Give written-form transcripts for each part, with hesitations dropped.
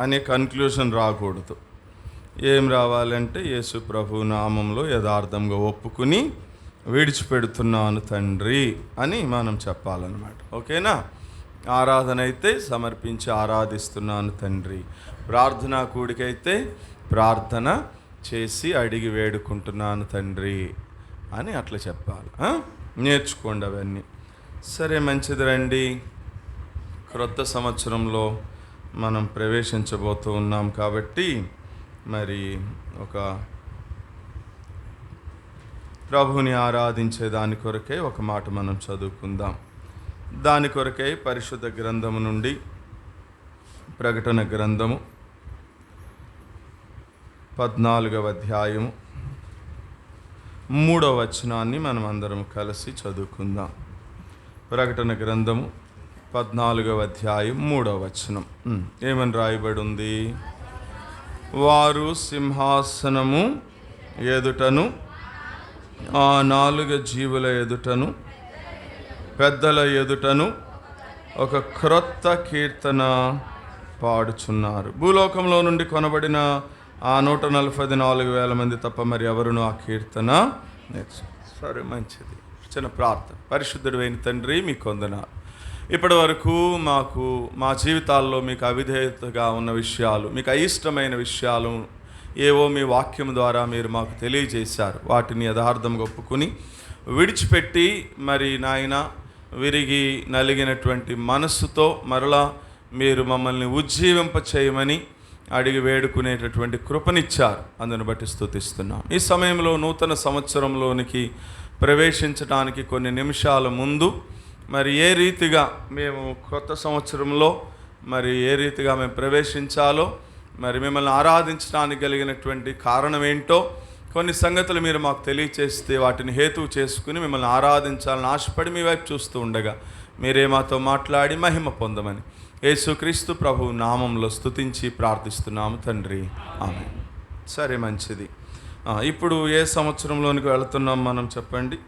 అనే కన్క్లూషన్ రాకూడదు. ఏం రావాలంటే యేసు ప్రభు నామంలో యథార్థంగా ఒప్పుకుని విడిచిపెడుతున్నాను తండ్రి అని మనం చెప్పాలన్నమాట. ఓకేనా? ఆరాధన అయితే సమర్పించి ఆరాధిస్తున్నాను తండ్రి, ప్రార్థనా కూడికైతే ప్రార్థన చేసి అడిగి వేడుకుంటున్నాను తండ్రి అని అట్లా చెప్పాలి. నేర్చుకోండి అవన్నీ. సరే, మంచిది. రండి, క్రొత్త సంవత్సరంలో మనం ప్రవేశించబోతూ ఉన్నాం కాబట్టి మరి ఒక ప్రభుని ఆరాధించే దాని కొరకై ఒక మాట మనం చదువుకుందాం. దాని కొరకై పరిశుద్ధ గ్రంథము నుండి ప్రకటన గ్రంథము 14వ అధ్యాయము 3వ వచనాన్ని మనం అందరం కలిసి చదువుకుందాం. ప్రకటన గ్రంథము 14వ అధ్యాయం 3వ వచనం ఏమని రాయబడి ఉంది? వారు సింహాసనము ఎదుటను ఆ 4 జీవుల ఎదుటను పెద్దల ఎదుటను ఒక క్రొత్త కీర్తన పాడుచున్నారు. భూలోకంలో నుండి కొనబడిన ఆ 144,000 మంది తప్ప మరి ఎవరును ఆ కీర్తన సరే, మంచిది. చిన్న ప్రార్థన. పరిశుద్ధుడు అయిన తండ్రి, మీకు వందనాలు. ఇప్పటి వరకు మా జీవితాల్లో మీకు అవిధేయతగా ఉన్న విషయాలు, మీకు అయిష్టమైన విషయాలు ఏవో మీ వాక్యం ద్వారా మీరు మాకు తెలియజేశారు. వాటిని యథార్థంగా ఒప్పుకుని విడిచిపెట్టి మరి నాయన విరిగి నలిగినటువంటి మనస్సుతో మరలా మీరు మమ్మల్ని ఉజ్జీవింప చేయమని అడిగి వేడుకునేటటువంటి కృపనిచ్చారు. అందుని బట్టి స్తుతిస్తున్నాం. ఈ సమయంలో నూతన సంవత్సరంలోనికి ప్రవేశించడానికి కొన్ని నిమిషాల ముందు మరి ఏ రీతిగా మేము కొత్త సంవత్సరంలో మరి ఏ రీతిగా మేము ప్రవేశించాలో, మరి మిమ్మల్ని ఆరాధించడానికి కలిగినటువంటి కారణం ఏంటో కొన్ని సంగతులు మీరు మాకు తెలియచేస్తే వాటిని హేతువు చేసుకుని మిమ్మల్ని ఆరాధించాలని ఆశపడి మీ వైపు చూస్తూ ఉండగా మీరే మాతో మాట్లాడి మహిమ పొందమని యేసుక్రీస్తు ప్రభు నామంలో స్తుతించి ప్రార్థిస్తున్నాము తండ్రి, ఆమేన్. సరే, మంచిది. ఇప్పుడు ఏ సంవత్సరంలోనికి వెళుతున్నాం మనం చెప్పండి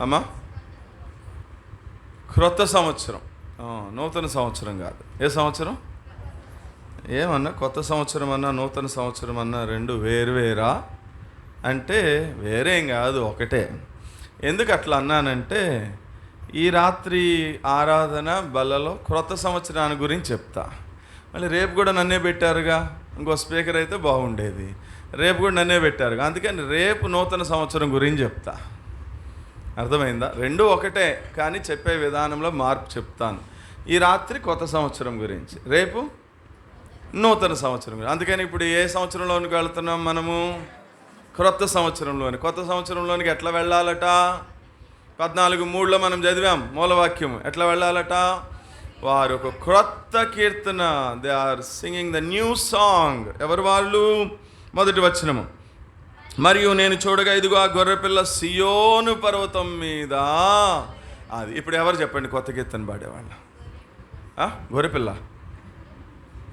అమ్మా? క్రొత్త సంవత్సరం, నూతన సంవత్సరం కాదు. ఏ సంవత్సరం? ఏమన్నా కొత్త సంవత్సరం అన్నా నూతన సంవత్సరం అన్నా రెండు వేరువేరా అంటే వేరేం కాదు, ఒకటే. ఎందుకు అట్లా అన్నానంటే ఈ రాత్రి ఆరాధన బల్లలో క్రొత్త సంవత్సరాన్ని గురించి చెప్తా. మళ్ళీ రేపు కూడా నన్నే పెట్టారుగా, ఇంకో స్పీకర్ అయితే బాగుండేది. రేపు కూడా నన్నే పెట్టారుగా, అందుకని రేపు నూతన సంవత్సరం గురించి చెప్తా. అర్థమైందా? రెండు ఒకటే, కానీ చెప్పే విధానంలో మార్పు చెప్తాను. ఈ రాత్రి కొత్త సంవత్సరం గురించి, రేపు నూతన సంవత్సరం గురించి. అందుకని ఇప్పుడు ఏ సంవత్సరంలోనికి వెళ్తున్నాం మనము? క్రొత్త సంవత్సరంలోని. కొత్త సంవత్సరంలోనికి ఎట్లా వెళ్ళాలట? 14:3 మనం చదివాం మూలవాక్యం. ఎట్లా వెళ్ళాలట? వారు ఒక క్రొత్త కీర్తన, they are singing the new song. ఎవరు వాళ్ళు? మొదటి వచనము, మరియు నేను చూడగా ఇదిగో ఆ గొర్రెపిల్ల సియోను పర్వతం మీద. అది ఇప్పుడు ఎవరు చెప్పండి కొత్త కీర్తన పాడేవాళ్ళు? గొర్రెపిల్ల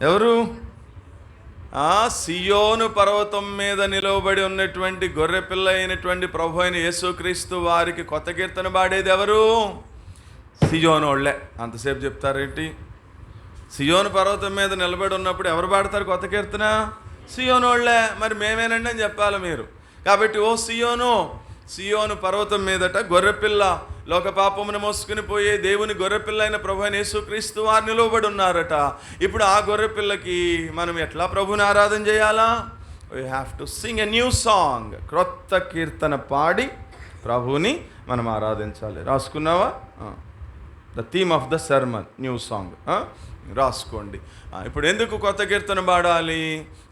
ఎవరు? సియోను పర్వతం మీద నిలవబడి ఉన్నటువంటి గొర్రెపిల్ల అయినటువంటి ప్రభు అయిన యేసుక్రీస్తు వారికి కొత్త కీర్తన పాడేది ఎవరు? సియోను వాళ్ళే. అంతసేపు చెప్తారేంటి? సియోను పర్వతం మీద నిలబడి ఉన్నప్పుడు ఎవరు పాడతారు కొత్త కీర్తన? సియోను వాళ్ళే. మరి మేమేనండి అని చెప్పాలి మీరు. కాబట్టి ఓ సియోను పర్వతం మీదట గొర్రెపిల్ల, లోక పాపమును మోసుకుని పోయే దేవుని గొర్రెపిల్ల అయిన ప్రభు అయిన యేసుక్రీస్తు వారు నిలవబడి ఉన్నారట. ఇప్పుడు ఆ గొర్రెపిల్లకి మనం ఎట్లా ప్రభుని ఆరాధన చేయాలా? We have to sing a new song. క్రొత్త కీర్తన పాడి ప్రభుని మనం ఆరాధించాలి. రాసుకున్నావా? The theme of the sermon, new song. రాసుకోండి. ఇప్పుడు ఎందుకు కొత్త కీర్తన పాడాలి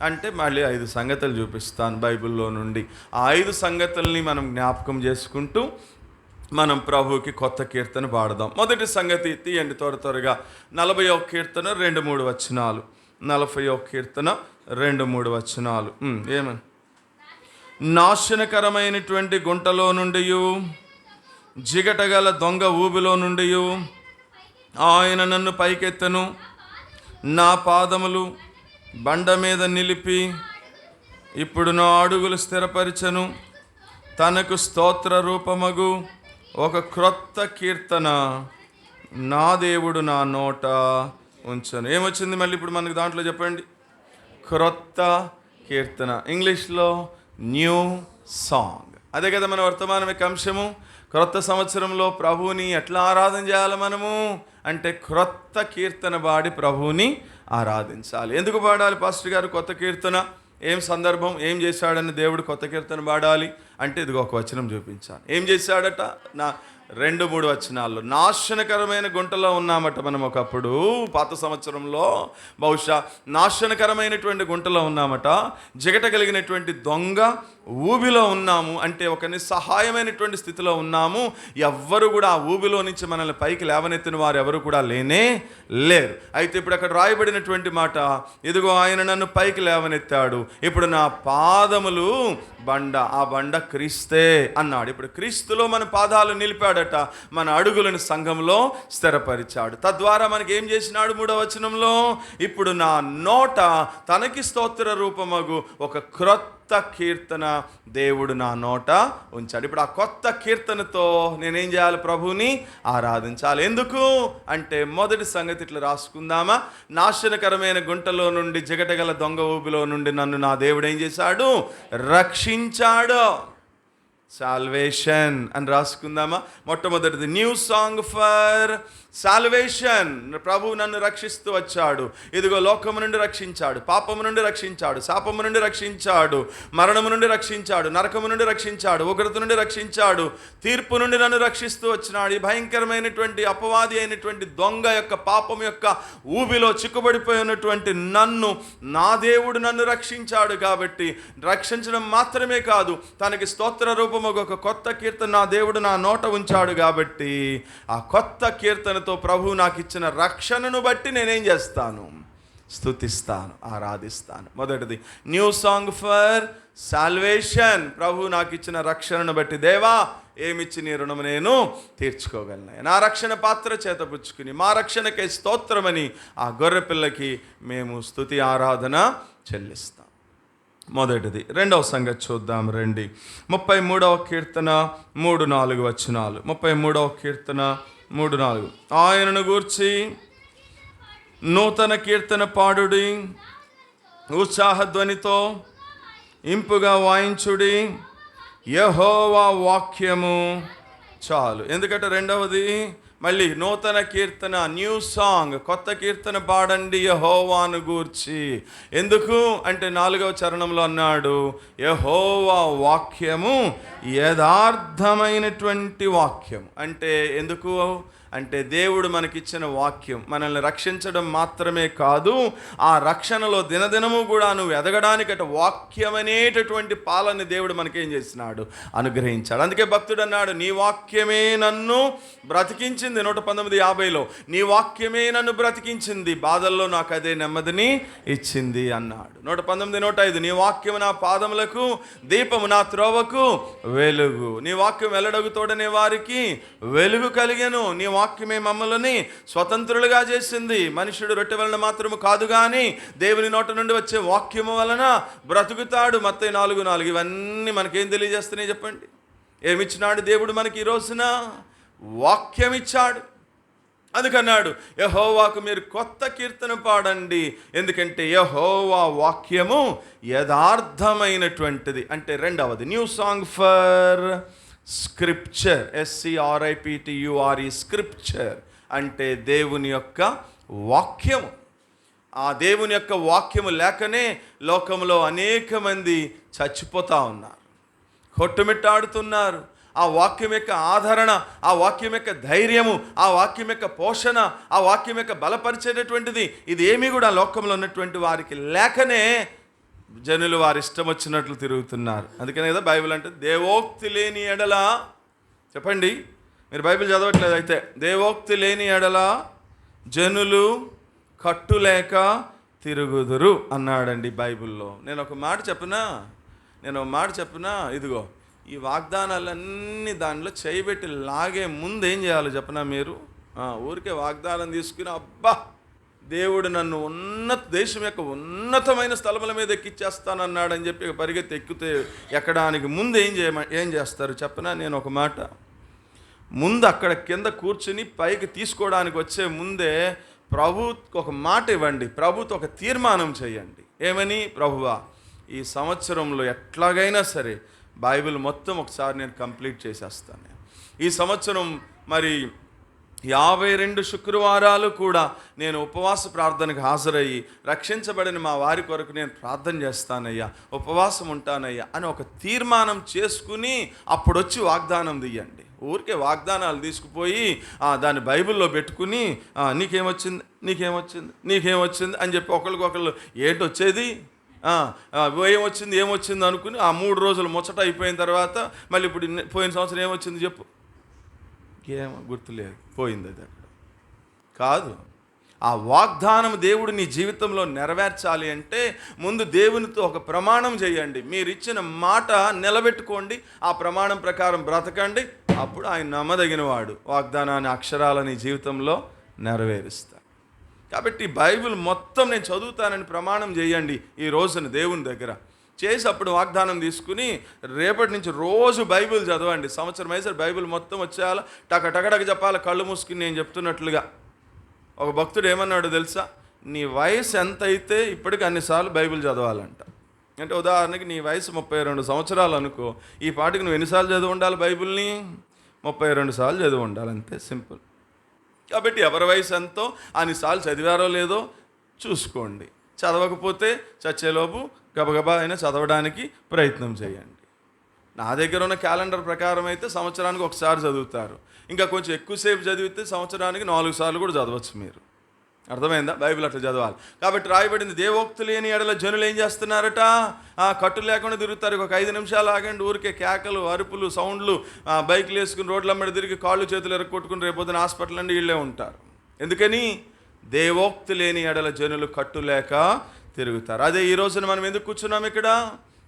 అంటే మళ్ళీ 5 సంగతులు చూపిస్తాను బైబిల్లో నుండి. ఆ 5 సంగతుల్ని మనం జ్ఞాపకం చేసుకుంటూ మనం ప్రభువుకి కొత్త కీర్తన పాడదాం. మొదటి సంగతి తీయండి త్వరగా. 40వ కీర్తన 2-3 వచనాలు. 40వ కీర్తన 2-3 వచనాలు ఏమని? నాశనకరమైనటువంటి గుంటలో నుండి, జిగటగల దొంగ ఊబిలో నుండి ఆయన నన్ను పైకెత్తను, నా పాదములు బండ మీద నిలిపి ఇప్పుడు నా అడుగులు స్థిరపరిచెను. తనకు స్తోత్ర రూపమగు ఒక క్రొత్త కీర్తన నా దేవుడు నా నోట ఉంచను. ఏమొచ్చింది మళ్ళీ ఇప్పుడు మనకి దాంట్లో చెప్పండి? క్రొత్త కీర్తన, ఇంగ్లీష్లో న్యూ సాంగ్. అదే కదా మన వర్తమానం యొక్క అంశము. క్రొత్త సంవత్సరంలో ప్రభువుని ఎట్లా ఆరాధన చేయాలి మనము అంటే క్రొత్త కీర్తన పాడి ప్రభువుని ఆరాధించాలి. ఎందుకు పాడాలి పాస్టర్ గారు కొత్త కీర్తన? ఏం సందర్భం, ఏం చేశాడని దేవుడు కొత్త కీర్తన పాడాలి అంటే ఇదిగో ఒక వచనం చూపించాను. ఏం చేశాడట? 2-3 వచనాల్లో. నాశనకరమైన గుంటలో ఉన్నామట మనం ఒకప్పుడు, పాత సంవత్సరంలో బహుశా నాశనకరమైనటువంటి గుంటలో ఉన్నామట. జిగట కలిగినటువంటి దొంగ ఊబిలో ఉన్నాము, అంటే ఒక నిస్సహాయమైనటువంటి స్థితిలో ఉన్నాము. ఎవ్వరు కూడా ఆ ఊబిలో నుంచి మనల్ని పైకి లేవనెత్తిన వారు ఎవరు కూడా లేనే లేరు. అయితే ఇప్పుడు అక్కడ రాయబడినటువంటి మాట, ఇదిగో ఆయన నన్ను పైకి లేవనెత్తాడు, ఇప్పుడు నా పాదములు బండ, ఆ బండ క్రీస్తే అన్నాడు. ఇప్పుడు క్రీస్తులో మన పాదాలు నిలిపాడట, మన అడుగులను సంఘంలో స్థిరపరిచాడు. తద్వారా మనకి ఏం చేసినాడు? 3వ వచనంలో, ఇప్పుడు నా నోట తనకి స్తోత్ర రూపమగు ఒక క్రొత్త కీర్తన దేవుడు నా నోట ఉంచాడు. ఇప్పుడు ఆ కొత్త కీర్తనతో నేనేం చేయాలి? ప్రభువుని ఆరాధించాలి. ఎందుకు అంటే మొదటి సంగతి ఇట్లా రాసుకుందామా? నాశనకరమైన గుంటలో నుండి, జిగటగల దొంగ ఊబిలో నుండి నన్ను నా దేవుడు ఏం చేశాడు? రక్షించాడు. సాల్వేషన్ అని రాసుకుందామా? మొట్టమొదటిది న్యూ సాంగ్ ఫర్ సాల్వేషన్. ప్రభువు నన్ను రక్షిస్తూ వచ్చాడు. ఇదిగో లోకము నుండి రక్షించాడు, పాపము నుండి రక్షించాడు, శాపము నుండి రక్షించాడు, మరణము నుండి రక్షించాడు, నరకము నుండి రక్షించాడు, ఉగ్రత నుండి రక్షించాడు, తీర్పు నుండి నన్ను రక్షిస్తూ వచ్చినాడు. ఈ భయంకరమైనటువంటి అపవాది అయినటువంటి దొంగ యొక్క పాపం యొక్క ఊబిలో చిక్కుబడిపోయి ఉన్నటువంటి నన్ను నా దేవుడు నన్ను రక్షించాడు. కాబట్టి రక్షించడం మాత్రమే కాదు, తనకి స్తోత్ర రూపము ఒక కొత్త కీర్తన నా దేవుడు నా నోట ఉంచాడు. కాబట్టి ఆ కొత్త కీర్తనతో ప్రభువు నాకు ఇచ్చిన రక్షణను బట్టి నేనేం చేస్తాను? స్తుతిస్తాను, ఆరాధిస్తాను. మొదటిది న్యూ సాంగ్ ఫర్ సాల్వేషన్. ప్రభువు నాకు ఇచ్చిన రక్షణను బట్టి, దేవా ఏమిచ్చి నీ రుణము నేను తీర్చుకోగలను, నా రక్షణ పాత్ర చేతపుచ్చుకుని మా రక్షణకై స్తోత్రమని ఆ గొర్రె పిల్లకి మేము స్తుతి ఆరాధన చెల్లిస్తాం. మొదటిది. రెండవ సంగతి చూద్దాం రండి. 33వ కీర్తన 3-4 వచనాలు. 33వ కీర్తన 3-4. ఆయనను గూర్చి నూతన కీర్తన పాడుడి, ఉత్సాహధ్వనితో ఇంపుగా వాయించుడి, యెహోవా వాక్యము చాలు. ఎందుకంటే రెండవది మళ్ళీ నూతన కీర్తన, న్యూ సాంగ్, కొత్త కీర్తన పాడండి యెహోవాను గూర్చి. ఎందుకు అంటే 4వ చరణంలో అన్నాడు, యెహోవా వాక్యము యథార్థమైనటువంటి వాక్యం. అంటే ఎందుకు అంటే దేవుడు మనకిచ్చిన వాక్యం మనల్ని రక్షించడం మాత్రమే కాదు, ఆ రక్షణలో దినదినము కూడా నువ్వు ఎదగడానికి అటు వాక్యం అనేటటువంటి పాలన దేవుడు మనకేం చేసినాడు? అనుగ్రహించాడు. అందుకే భక్తుడు అన్నాడు, నీ వాక్యమే నన్ను బ్రతికించింది. 119:50లో నీ వాక్యమే నన్ను బ్రతికించింది, బాధల్లో నాకు అదే నెమ్మదిని ఇచ్చింది అన్నాడు. 119:105 నీ వాక్యము నా పాదములకు దీపము, నా త్రోవకు వెలుగు. నీ వాక్యం వెల్లడగుతోడనే వారికి వెలుగు కలిగెను. నీ వాక్యమే మమ్మల్ని స్వతంత్రులుగా చేసింది. మనుషుడు రొట్టె వలన మాత్రము కాదు కానీ దేవుని నోట నుండి వచ్చే వాక్యము వలన బ్రతుకుతాడు. మత్తయి 4:4. ఇవన్నీ మనకేం తెలియజేస్తున్నాయి చెప్పండి? ఏమిచ్చినాడు దేవుడు మనకి ఈ రోజున? వాక్యం ఇచ్చాడు. అందుకన్నాడు, యెహోవాకు మీరు కొత్త కీర్తన పాడండి, ఎందుకంటే యెహోవా వాక్యము యథార్థమైనటువంటిది. అంటే రెండవది new song for scripture, SCRIPTURE, scripture అంటే దేవుని యొక్క వాక్యము. ఆ దేవుని యొక్క వాక్యము లేకనే లోకంలో అనేక మంది చచ్చిపోతూ ఉన్నారు, కొట్టుమిట్టాడుతున్నారు. ఆ వాక్యం యొక్క ఆదరణ, ఆ వాక్యం యొక్క ధైర్యము, ఆ వాక్యం యొక్క పోషణ, ఆ వాక్యం యొక్క బలపరిచేటటువంటిది ఇది ఏమీ కూడా లోకంలో ఉన్నటువంటి వారికి లేకనే జనులు వారి ఇష్టం వచ్చినట్లు తిరుగుతున్నారు. అందుకనే కదా బైబిల్ అంటే దేవోక్తి లేని ఎడల, చెప్పండి మీరు బైబిల్ చదవట్లేదు అయితే, దేవోక్తి లేని ఎడల జనులు కట్టులేక తిరుగుదురు అన్నాడండి బైబిల్లో. నేను ఒక మాట చెప్పినా ఇదిగో ఈ వాగ్దానాలన్నీ దానిలో చేయబెట్టి లాగే ముందు ఏం చేయాలో చెప్పనా? మీరు ఊరికే వాగ్దానం తీసుకుని అబ్బా దేవుడు నన్ను దేశం యొక్క ఉన్నతమైన స్థలముల మీద ఎక్కిచ్చేస్తానన్నాడని చెప్పి పరిగెత్తి ఎక్కడానికి ముందు ఏం చేస్తారు చెప్పనా? నేను ఒక మాట, ముందు అక్కడ కింద కూర్చుని పైకి తీసుకోవడానికి వచ్చే ముందే ప్రభువుకి ఒక మాట ఇవ్వండి, ప్రభుతో ఒక తీర్మానం చేయండి. ఏమని? ప్రభువా, ఈ సంవత్సరంలో ఎట్లాగైనా సరే బైబిల్ మొత్తం ఒకసారి నేను కంప్లీట్ చేసేస్తాను. ఈ సంవత్సరం మరి 52 శుక్రవారాలు కూడా నేను ఉపవాస ప్రార్థనకు హాజరయ్యి రక్షించబడిన మా వారి కొరకు నేను ప్రార్థన చేస్తానయ్యా, ఉపవాసం ఉంటానయ్యా అని ఒక తీర్మానం చేసుకుని అప్పుడొచ్చి వాగ్దానం తీయండి. ఊరికే వాగ్దానాలు తీసుకుపోయి దాన్ని బైబిల్లో పెట్టుకుని నీకేమొచ్చింది నీకేమొచ్చింది నీకేమొచ్చింది అని చెప్పి ఒకరికొకళ్ళు ఏంటి వచ్చేది, ఏమొచ్చింది అనుకుని ఆ 3 రోజులు ముచ్చట అయిపోయిన తర్వాత మళ్ళీ ఇప్పుడు పోయిన సంవత్సరం ఏమొచ్చింది చెప్పు, ఏమో గుర్తులేదు, పోయింది. అది అక్కడ కాదు. ఆ వాగ్దానం దేవుడు నీ జీవితంలో నెరవేర్చాలి అంటే ముందు దేవునితో ఒక ప్రమాణం చేయండి. మీరు ఇచ్చిన మాట నిలబెట్టుకోండి, ఆ ప్రమాణం ప్రకారం బ్రతకండి. అప్పుడు ఆయన నమ్మదగిన వాడు, వాగ్దానాన్ని అక్షరాలని జీవితంలో నెరవేరుస్తాడు. కాబట్టి బైబిల్ మొత్తం నేను చదువుతానని ప్రమాణం చేయండి ఈ రోజున దేవుని దగ్గర చేసి అప్పుడు వాగ్దానం తీసుకుని రేపటి నుంచి రోజు బైబిల్ చదవండి. సంవత్సరం అయితే బైబిల్ మొత్తం వచ్చేయాలి, టకటకటక చెప్పాలి కళ్ళు మూసుకుని. నేను చెప్తున్నట్లుగా ఒక భక్తుడు ఏమన్నాడు తెలుసా? నీ వయసు ఎంత అయితే ఇప్పటికి అన్నిసార్లు బైబిల్ చదవాలంట. అంటే ఉదాహరణకి నీ వయసు 32 సంవత్సరాలు అనుకో, ఈ పాటికి నువ్వు ఎన్నిసార్లు చదివి ఉండాలి బైబిల్ని? 32 సార్లు చదివి ఉండాలి, అంతే, సింపుల్. కాబట్టి ఎవరి వయసు ఎంతో అన్నిసార్లు చదివారో లేదో చూసుకోండి. చదవకపోతే చచ్చేలోపు గబగబా అయినా చదవడానికి ప్రయత్నం చేయండి. నా దగ్గర ఉన్న క్యాలెండర్ ప్రకారం అయితే సంవత్సరానికి ఒకసారి చదువుతారు. ఇంకా కొంచెం ఎక్కువసేపు చదివితే సంవత్సరానికి 4 సార్లు కూడా చదవచ్చు మీరు. అర్థమైందా? బైబిల్ అట్లా చదవాలి. కాబట్టి రాయబడింది, దేవోక్తి లేని ఎడల జనులు ఏం చేస్తున్నారట? కట్టు లేకుండా తిరుగుతారు. ఒక 5 నిమిషాలు ఆగండి, ఊరికే కేకలు, అరుపులు, సౌండ్లు, బైక్లు వేసుకుని రోడ్లమ్మడి తిరిగి కాళ్ళు చేతులు ఎరగొట్టుకుని రేపొద్దున హాస్పిటల్ అండి వీళ్ళే ఉంటారు. ఎందుకని? దేవోక్తి లేని ఎడల జనులు కట్టు లేక తిరుగుతారు. అదే ఈ రోజున మనం ఎందుకు కూర్చున్నాం ఇక్కడ?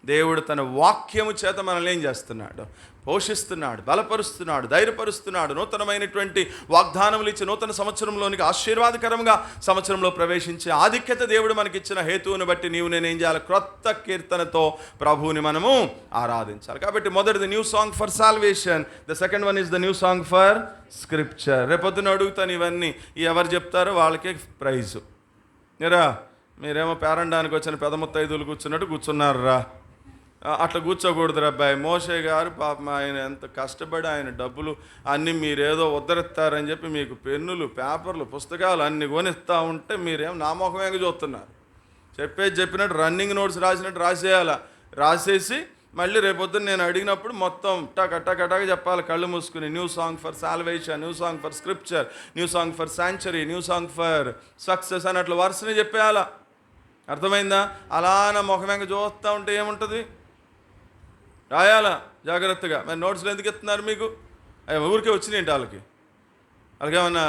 దేవుడు తన వాక్యము చేత మనల్ని ఏం చేస్తున్నాడు? పోషిస్తున్నాడు, బలపరుస్తున్నాడు, ధైర్యపరుస్తున్నాడు. నూతనమైనటువంటి వాగ్దానములు ఇచ్చి నూతన సంవత్సరంలోనికి ఆశీర్వాదకరంగా సంవత్సరంలో ప్రవేశించే ఆధిక్యత దేవుడు మనకిచ్చిన హేతువుని బట్టి నీవు నేనేం చేయాలి? క్రొత్త కీర్తనతో ప్రభువుని మనము ఆరాధించాలి. కాబట్టి మొదటిది new song for salvation, the second one is the new song for scripture. రేపొద్దున అడుగుతాను ఇవన్నీ, ఎవరు చెప్తారో వాళ్ళకే ప్రైజు. మీరేమో పేరండానికి వచ్చిన పెద్ద ముత్తైదులు కూర్చున్నట్టు కూర్చున్నారా? అట్లా కూర్చోకూడదురా అబ్బాయి. మోషే గారు పాపం ఆయన ఎంత కష్టపడి ఆయన డబ్బులు అన్నీ మీరేదో ఉద్ధరిస్తారని చెప్పి మీకు పెన్నులు, పేపర్లు, పుస్తకాలు అన్నీ కొనిస్తూ ఉంటే మీరేమో నామోహమేగా చూస్తున్నారు. చెప్పినట్టు రన్నింగ్ నోట్స్ రాసినట్టు రాసేయాలా, రాసేసి మళ్ళీ రేపొద్దున నేను అడిగినప్పుడు మొత్తం టక చెప్పాలి కళ్ళు మూసుకుని. New song for salvation, new song for scripture, new song for sanctuary, new song for success అని అట్లా వరుసని చెప్పేయాలా. అర్థమైందా? అలా నా ముఖమేంగా చూస్తూ ఉంటే ఏముంటుంది? రాయాలా జాగ్రత్తగా. మరి నోట్స్లు ఎందుకు ఇస్తున్నారు మీకు? ఊరికే వచ్చినాయండి వాళ్ళకి ఏమన్నా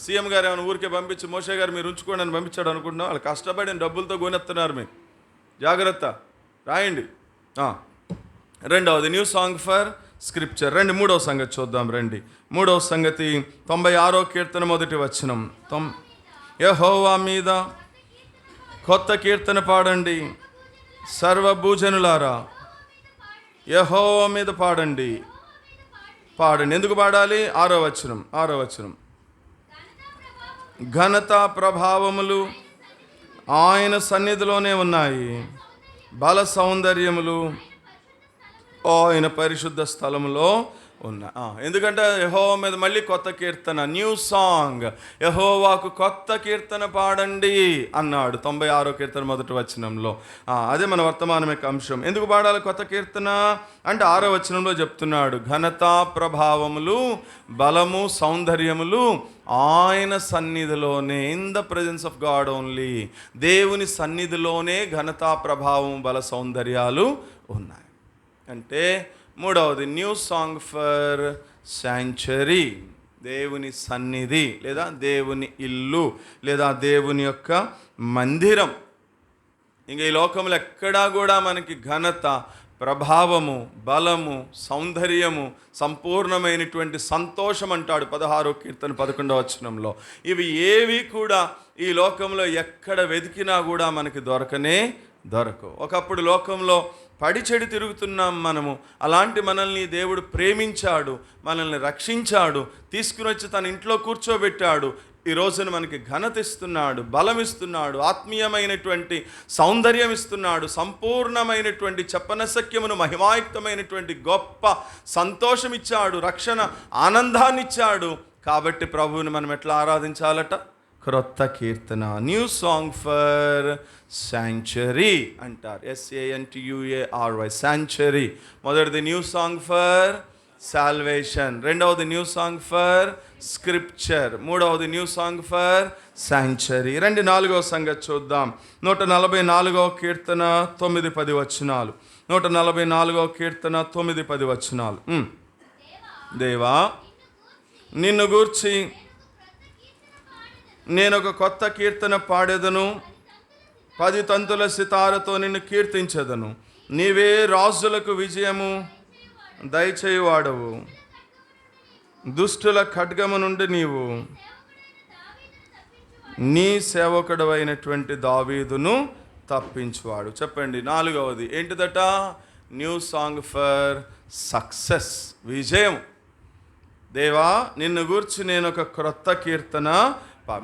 సీఎం గారు ఏమైనా ఊరికే పంపించి మోషే గారు మీరు ఉంచుకోండి అని పంపించాడు అనుకుంటున్నాం? వాళ్ళు కష్టపడిన డబ్బులతో కొనేస్తున్నారు. మీరు జాగ్రత్త, రాయండి. రెండవది న్యూ సాంగ్ ఫర్ స్క్రిప్చర్. మూడవ సంగతి చూద్దాం రండి. మూడవ సంగతి 96వ కీర్తన 1వ వచనం. యెహోవా మీద కొత్త కీర్తన పాడండి సర్వభూజనులారా, యెహోవా మీద పాడండి. ఎందుకు పాడాలి? 6వ వచనం. ఘనత ప్రభావములు ఆయన సన్నిధిలోనే ఉన్నాయి, బల సౌందర్యములు ఆయన పరిశుద్ధ స్థలములో ఉన్నా. ఎందుకంటే యెహోవా మీద మళ్ళీ కొత్త కీర్తన, న్యూ సాంగ్. యెహోవాకు కొత్త కీర్తన పాడండి అన్నాడు 96వ కీర్తన 1వ వచనంలో. అదే మన వర్తమానం యొక్క అంశం. ఎందుకు పాడాలి కొత్త కీర్తన అంటే 6వ వచనంలో చెప్తున్నాడు, ఘనత ప్రభావములు బలము సౌందర్యములు ఆయన సన్నిధిలోనే, in the presence of God only, దేవుని సన్నిధిలోనే ఘనత ప్రభావం బల సౌందర్యాలు ఉన్నాయి. అంటే మూడవది న్యూ సాంగ్ ఫర్ శాంచురీ, దేవుని సన్నిధి లేదా దేవుని ఇల్లు లేదా దేవుని యొక్క మందిరం. ఇంకా ఈ లోకంలో ఎక్కడా కూడా మనకి ఘనత ప్రభావము బలము సౌందర్యము సంపూర్ణమైనటువంటి సంతోషం అంటాడు 16వ కీర్తన 11వ వచనంలో. ఇవి ఏవి కూడా ఈ లోకంలో ఎక్కడ వెతికినా కూడా మనకి దొరకనే దొరకవు. ఒకప్పుడు లోకంలో పడి చెడి తిరుగుతున్నాం మనము. అలాంటి మనల్ని దేవుడు ప్రేమించాడు, మనల్ని రక్షించాడు, తీసుకుని వచ్చి తన ఇంట్లో కూర్చోబెట్టాడు. ఈ రోజున మనకి ఘనత ఇస్తున్నాడు, బలం ఇస్తున్నాడు, ఆత్మీయమైనటువంటి సౌందర్యం ఇస్తున్నాడు, సంపూర్ణమైనటువంటి చెప్పనశక్యమును మహిమాయుక్తమైనటువంటి గొప్ప సంతోషం ఇచ్చాడు, రక్షణ ఆనందాన్ని ఇచ్చాడు. కాబట్టి ప్రభువుని మనం ఎట్లా ఆరాధించాలట? క్రొత్త కీర్తన, న్యూ సాంగ్ ఫర్ శాంక్చురీ అంటారు. SANTUARY, sanctuary. మొదటిది న్యూ సాంగ్ ఫర్ సాల్వేషన్, రెండవది న్యూ సాంగ్ ఫర్ స్క్రిప్చర్, మూడవది న్యూ సాంగ్ ఫర్ శాంక్చురీ. రండి 4వ సంగతి చూద్దాం. 144వ కీర్తన 9-10 వచనాలు. 144వ కీర్తన 9-10 వచనాలు. దేవా, నిన్ను గూర్చి నేను ఒక కొత్త కీర్తన పాడేదను, 10 తంతుల సితారతో నిన్ను కీర్తించెదను. నీవే రాజులకు విజయము దయచేయువాడవు, దుష్టుల ఖడ్గము నుండి నీవు నీ సేవకుడు అయినటువంటి దావీదును తప్పించువాడు. చెప్పండి. 4వది ఏంటిదట? న్యూ సాంగ్ ఫర్ సక్సెస్, విజయం. దేవా, నిన్ను గూర్చి నేను ఒక క్రొత్త కీర్తన,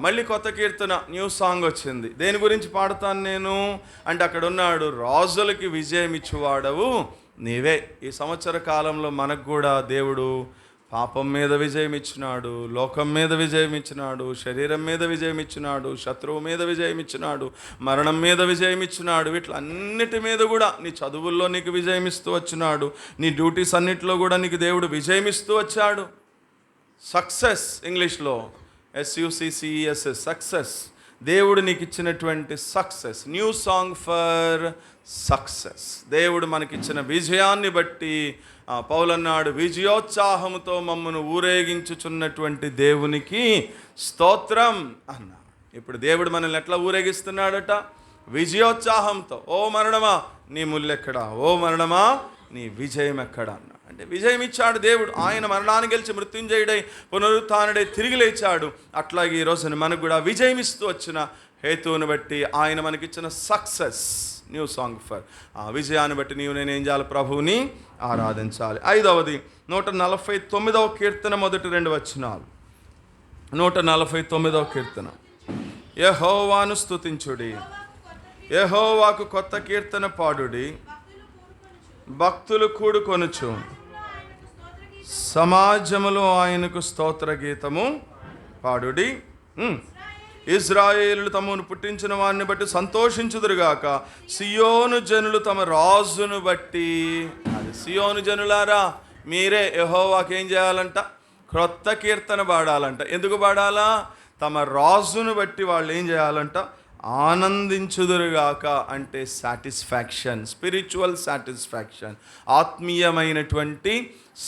మళ్ళీ కొత్త కీర్తన, న్యూ సాంగ్ వచ్చింది. దేని గురించి పాడతాను నేను అంటే, అక్కడ ఉన్నాడు, రాజులకి విజయం ఇచ్చువాడవు నీవే. ఈ సంవత్సర కాలంలో మనకు కూడా దేవుడు పాపం మీద విజయం ఇచ్చినాడు, లోకం మీద విజయం ఇచ్చినాడు, శరీరం మీద విజయం ఇచ్చినాడు, శత్రువు మీద విజయం ఇచ్చినాడు, మరణం మీద విజయం ఇచ్చినాడు. వీటిలన్నిటి మీద కూడా నీ చదువుల్లో నీకు విజయం ఇస్తూ వచ్చినాడు, నీ డ్యూటీస్ అన్నిటిలో కూడా నీకు దేవుడు విజయం ఇస్తూ వచ్చాడు. సక్సెస్, ఇంగ్లీష్లో SUCCESS, సక్సెస్. దేవుడు నీకు ఇచ్చినటువంటి success, new song for success. దేవుడు మనకిచ్చిన విజయాన్ని బట్టి పౌలన్నాడు, విజయోత్సాహముతో మమ్మను ఊరేగించుచున్నటువంటి దేవునికి స్తోత్రం అన్నా. ఇప్పుడు దేవుడు మనల్ని ఎట్లా ఊరేగిస్తున్నాడట? విజయోత్సాహంతో. ఓ మరణమా నీ ముల్లెక్కడా, ఓ మరణమా నీ విజయం ఎక్కడా అన్నా. అంటే విజయం ఇచ్చాడు దేవుడు. ఆయన మరణాన్ని గెలిచి మృత్యుంజయుడై పునరుత్థానుడై తిరిగి లేచాడు. అట్లాగే ఈ రోజున మనకు కూడా విజయం ఇస్తూ వచ్చిన హేతువుని బట్టి ఆయన మనకిచ్చిన సక్సెస్, న్యూ సాంగ్ ఫర్. ఆ విజయాన్ని బట్టి నీవు నేనేం చేయాలి? ప్రభువుని ఆరాధించాలి. 5వది 149వ కీర్తన మొదటి 2 వచనాలు. 149వ కీర్తన. యెహోవాను స్తుతించుడి, యెహోవాకు కొత్త కీర్తన పాడుడి, భక్తులు కూడుకొనుచు సమాజములో ఆయనకు స్తోత్ర గీతము పాడుడి. ఇజ్రాయేలులు తమను పుట్టించిన వారిని బట్టి సంతోషించుదురుగాక, సియోను జనులు తమ రాజును బట్టి. అది సియోను జనులారా, మీరే యెహోవాకి ఏం చేయాలంట? క్రొత్త కీర్తన పాడాలంట. ఎందుకు పాడాలా? తమ రాజును బట్టి వాళ్ళు ఏం చేయాలంట? ఆనందించుదురుగాక. అంటే సాటిస్ఫాక్షన్, స్పిరిచువల్ సాటిస్ఫాక్షన్, ఆత్మీయమైనటువంటి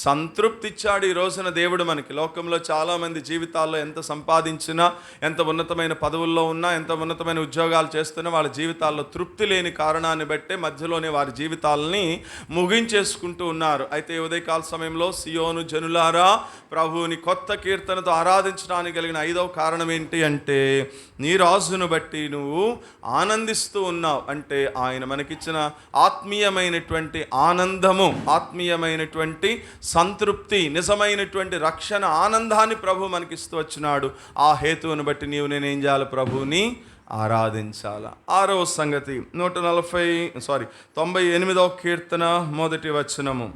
సంతృప్తి ఇచ్చాడు ఈ రోజున దేవుడు మనకి. లోకంలో చాలామంది జీవితాల్లో ఎంత సంపాదించినా, ఎంత ఉన్నతమైన పదవుల్లో ఉన్నా, ఎంత ఉన్నతమైన ఉద్యోగాలు చేస్తున్నా, వాళ్ళ జీవితాల్లో తృప్తి లేని కారణాన్ని బట్టే మధ్యలోనే వారి జీవితాలని ముగించేసుకుంటూ ఉన్నారు. అయితే ఉదయకాల సమయంలో సియోను జనులారా, ప్రభువుని కొత్త కీర్తనతో ఆరాధించడానికి కలిగిన 5వ కారణం ఏంటి అంటే, నీ రాజును బట్టి నువ్వు ఆనందిస్తూ ఉన్నావు. అంటే ఆయన మనకిచ్చిన ఆత్మీయమైనటువంటి ఆనందము, ఆత్మీయమైనటువంటి సంతృప్తి, నిజమైనటువంటి రక్షణ ఆనందాన్ని ప్రభు మనకిస్తూ వచ్చినాడు. ఆ హేతువును బట్టి నీవు నేనేం చేయాలి? ప్రభువుని ఆరాధించాల. 6వ సంగతి 98వ కీర్తన మొదటి వచనము.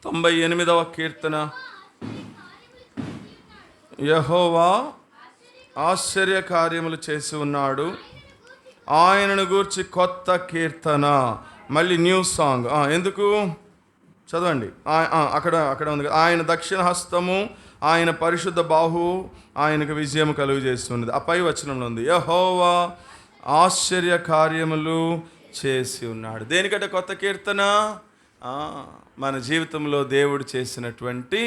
98వ కీర్తన. యెహోవా ఆశ్చర్య కార్యములు చేసి ఉన్నాడు, ఆయనను గూర్చి కొత్త కీర్తన. మళ్ళీ న్యూ సాంగ్. ఎందుకు? చదవండి. అక్కడ ఉంది. ఆయన దక్షిణ హస్తము, ఆయన పరిశుద్ధ బాహు ఆయనకు విజయము కలుగు చేస్తున్నది. ఆ పై వచనంలో ఉంది, యెహోవా ఆశ్చర్య కార్యములు చేసి ఉన్నాడు. దేనికంటే కొత్త కీర్తన? మన జీవితంలో దేవుడు చేసినటువంటి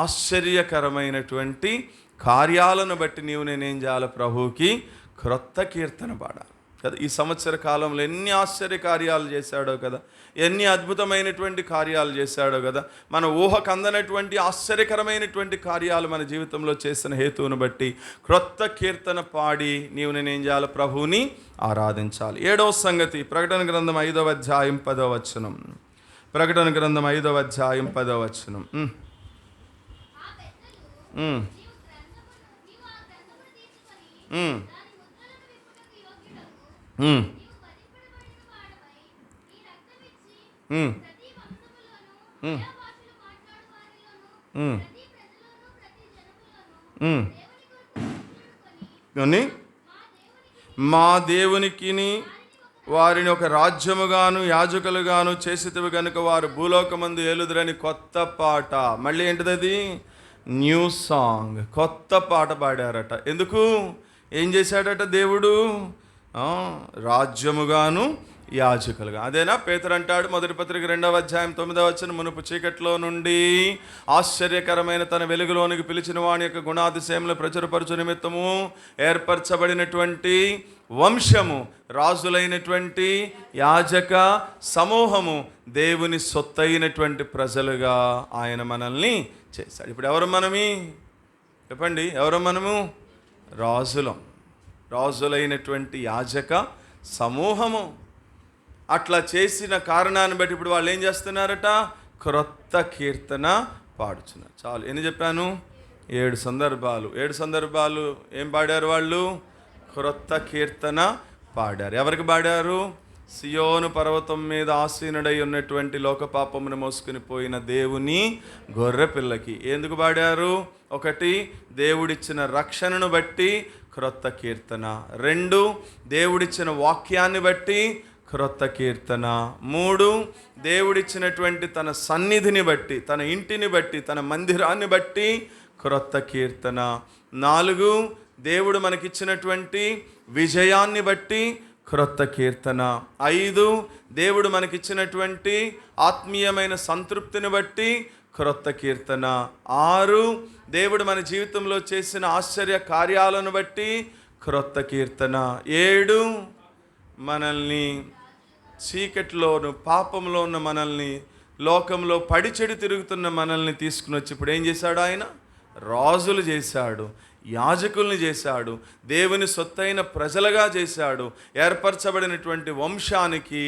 ఆశ్చర్యకరమైనటువంటి కార్యాలను బట్టి నీవు నేనేం చేయాలి? ప్రభువుకి క్రొత్త కీర్తన పాడాలి. కదా. ఈ సంవత్సర కాలంలో ఎన్ని ఆశ్చర్య కార్యాలు చేశాడో కదా, ఎన్ని అద్భుతమైనటువంటి కార్యాలు చేశాడో కదా. మన ఊహకు అందనటువంటి ఆశ్చర్యకరమైనటువంటి కార్యాలు మన జీవితంలో చేసిన హేతువును బట్టి క్రొత్త కీర్తన పాడి నీవు నేనేం చేయాలి? ప్రభువుని ఆరాధించాలి. 7వ సంగతి, ప్రకటన గ్రంథం 5వ అధ్యాయం 10వ వచనం. ప్రకటన గ్రంథం 5వ అధ్యాయం 10వ వచనం. కానీ మా దేవునికిని వారిని ఒక రాజ్యముగాను యాజకులుగాను చేసితివి గనుక వారు భూలోకమందు ఏలుదురని కొత్త పాట. మళ్ళీ ఏంటిది అది? New song. కొత్త పాట పాడారట. ఎందుకు? ఏం చేశాడట దేవుడు? రాజ్యముగాను యాజకులుగా. అదేనా పేతురు అంటాడు మొదటి పత్రిక 2వ అధ్యాయం 9వ వచనం, మునుపు చీకట్లో నుండి ఆశ్చర్యకరమైన తన వెలుగులోనికి పిలిచిన వాని యొక్క గుణాతిశయములు ప్రచురపరచు నిమిత్తము ఏర్పరచబడినటువంటి వంశము, రాజులైనటువంటి యాజక సమూహము, దేవుని సొత్తైనటువంటి ప్రజలుగా ఆయన మనల్ని చేశాడు. ఇప్పుడు ఎవరు మనమి? చెప్పండి, ఎవరు మనము? రాజులం. రాజులైనటువంటి యాజక సమూహము. అట్లా చేసిన కారణాన్ని బట్టి ఇప్పుడు వాళ్ళు ఏం చేస్తున్నారట? క్రొత్త కీర్తన పాడుతున్నారు. చాలు, ఎన్ని చెప్పాను? 7 సందర్భాలు. 7 సందర్భాలు ఏం పాడారు వాళ్ళు? క్రొత్త కీర్తన పాడారు. ఎవరికి పాడారు? సియోను పర్వతం మీద ఆసీనుడై ఉన్నటువంటి లోకపాపమును మోసుకుని పోయిన దేవుని గొర్రె పిల్లకి. ఎందుకు పాడారు? 1, దేవుడిచ్చిన రక్షణను బట్టి క్రొత్త కీర్తన. 2, దేవుడిచ్చిన వాక్యాన్ని బట్టి క్రొత్త కీర్తన. 3, దేవుడిచ్చినటువంటి తన సన్నిధిని బట్టి, తన ఇంటిని బట్టి, తన మందిరాన్ని బట్టి క్రొత్త కీర్తన. 4, దేవుడు మనకిచ్చినటువంటి విజయాన్ని బట్టి క్రొత్త కీర్తన. 5, దేవుడు మనకిచ్చినటువంటి ఆత్మీయమైన సంతృప్తిని బట్టి క్రొత్త కీర్తన. 6, దేవుడు మన జీవితంలో చేసిన ఆశ్చర్య కార్యాలను బట్టి క్రొత్త కీర్తన. 7, మనల్ని చీకటిలోను పాపంలో ఉన్న మనల్ని, లోకంలో పడిచెడి తిరుగుతున్న మనల్ని తీసుకుని వచ్చి ఇప్పుడు ఏం చేశాడు? ఆయన రాజులు చేశాడు, యాజకుల్ని చేశాడు, దేవుని సొత్తైన ప్రజలుగా చేశాడు. ఏర్పరచబడినటువంటి వంశానికి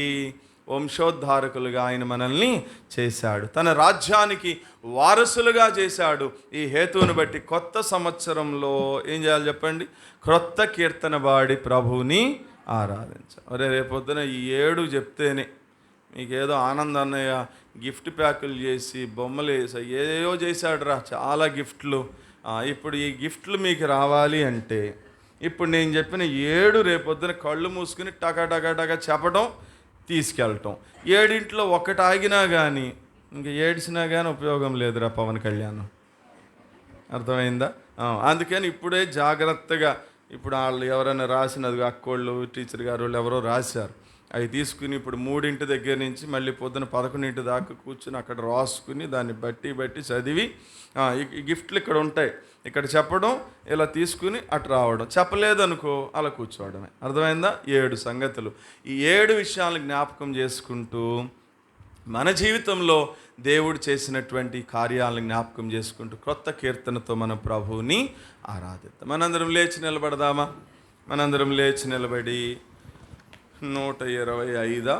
వంశోద్ధారకులుగా ఆయన మనల్ని చేశాడు. తన రాజ్యానికి వారసులుగా చేశాడు. ఈ హేతువును బట్టి కొత్త సంవత్సరంలో ఏం చేయాలి చెప్పండి? క్రొత్త కీర్తన పాడి ప్రభువుని ఆరాధించాలి. అరే రేపొద్దున ఈ 7 చెప్తేనే మీకేదో ఆనందం అన్నయ్య గిఫ్ట్ ప్యాకులు చేసి బొమ్మలు వేసి ఏదో చేశాడు రా, చాలా గిఫ్ట్లు. ఇప్పుడు ఈ గిఫ్ట్లు మీకు రావాలి అంటే ఇప్పుడు నేను చెప్పిన 7 రేపొద్దున కళ్ళు మూసుకుని టకా చెప్పడం, తీసుకెళ్ళటం. 7 ఒకటి ఆగినా కానీ ఇంక ఏడ్చినా కానీ ఉపయోగం లేదురా పవన్ కళ్యాణ్. అర్థమైందా? అందుకని ఇప్పుడే జాగ్రత్తగా, ఇప్పుడు వాళ్ళు ఎవరైనా రాసినది అక్కోళ్ళు టీచర్ గారు వాళ్ళు ఎవరో రాశారు, అవి తీసుకుని ఇప్పుడు 3 దగ్గర నుంచి మళ్ళీ పొద్దున 11 దాకా కూర్చుని అక్కడ రాసుకుని దాన్ని బట్టి చదివి ఈ గిఫ్ట్లు ఇక్కడ ఉంటాయి, ఇక్కడ చెప్పడం, ఇలా తీసుకుని అటు రావడం. చెప్పలేదనుకో అలా కూర్చోవడమే. అర్థమైందా? 7 సంగతులు. ఈ 7 విషయాలను జ్ఞాపకం చేసుకుంటూ మన జీవితంలో దేవుడు చేసినటువంటి కార్యాలను జ్ఞాపకం చేసుకుంటూ క్రొత్త కీర్తనతో మన ప్రభువుని ఆరాధిద్దాం. మనందరం లేచి నిలబడదామా? మనందరం లేచి నిలబడి 125